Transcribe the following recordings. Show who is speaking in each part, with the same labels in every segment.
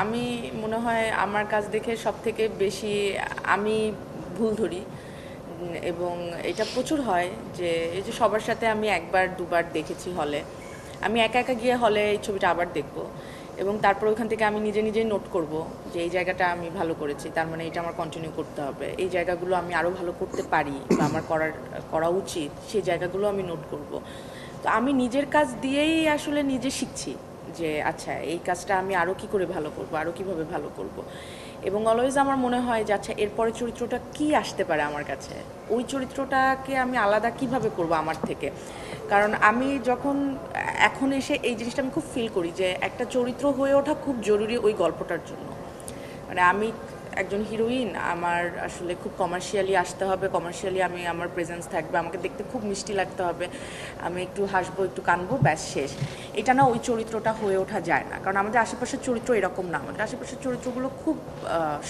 Speaker 1: আমি মনে হয় আমার কাজ দেখে সবথেকে বেশি আমি ভুল ধরি এবং এটা প্রচুর হয় যে এই যে সবার সাথে আমি একবার দুবার দেখেছি হলে, আমি একা একা গিয়ে হলে এই ছবিটা আবার দেখব এবং তারপর ওখান থেকে আমি নিজে নিজেই নোট করব যে এই জায়গাটা আমি ভালো করেছি, তার মানে এটা আমার কন্টিনিউ করতে হবে, এই জায়গাগুলো আমি আরও ভালো করতে পারি বা আমার করা উচিত, সেই জায়গাগুলো আমি নোট করব। তো আমি নিজের কাজ দিয়েই আসলে নিজে শিখছি যে আচ্ছা এই কাজটা আমি আরও কী করে ভালো করব, আরও কীভাবে ভালো করব। এবং অলওয়েজ আমার মনে হয় যে আচ্ছা এরপরে চরিত্রটা কি আসতে পারে আমার কাছে, ওই চরিত্রটাকে আমি আলাদা কিভাবে করব আমার থেকে। কারণ আমি যখন এখন এসে এই জিনিসটা আমি খুব ফিল করি যে একটা চরিত্র হয়ে ওঠা খুব জরুরি ওই গল্পটার জন্য। মানে আমি একজন হিরোইন, আমার আসলে খুব কমার্শিয়ালি আসতে হবে, কমার্শিয়ালি আমি আমার প্রেজেন্স থাকবে, আমাকে দেখতে খুব মিষ্টি লাগতে হবে, আমি একটু হাসবো একটু কানবো, ব্যাস শেষ। এটা না ওই চরিত্রটা হয়ে ওঠা যায় না, কারণ আমাদের আশেপাশের চরিত্র এরকম না, আমাদের আশেপাশের চরিত্রগুলো খুব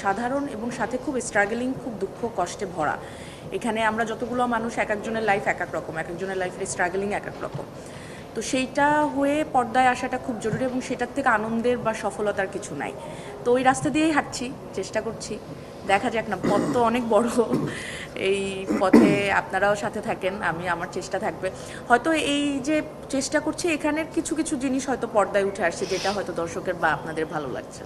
Speaker 1: সাধারণ এবং সাথে খুব স্ট্রাগলিং, খুব দুঃখ কষ্টে ভরা। এখানে আমরা যতগুলো মানুষ, এক একজনের লাইফ এক এক রকম, এক একজনের লাইফের স্ট্রাগলিং এক এক রকম। তো সেইটা হয়ে পর্দায় আসাটা খুব জরুরি এবং সেটার থেকে আনন্দের বা সফলতার কিছু নাই। তো ওই রাস্তা দিয়েই হাঁটছি, চেষ্টা করছি, দেখা যাক না, পথ তো অনেক বড়। এই পথে আপনারাও সাথে থাকেন, আমি আমার চেষ্টা থাকবে। হয়তো এই যে চেষ্টা করছি এখানের কিছু কিছু জিনিস হয়তো পর্দায় উঠে আসছে, যেটা হয়তো দর্শকের বা আপনাদের ভালো লাগছে।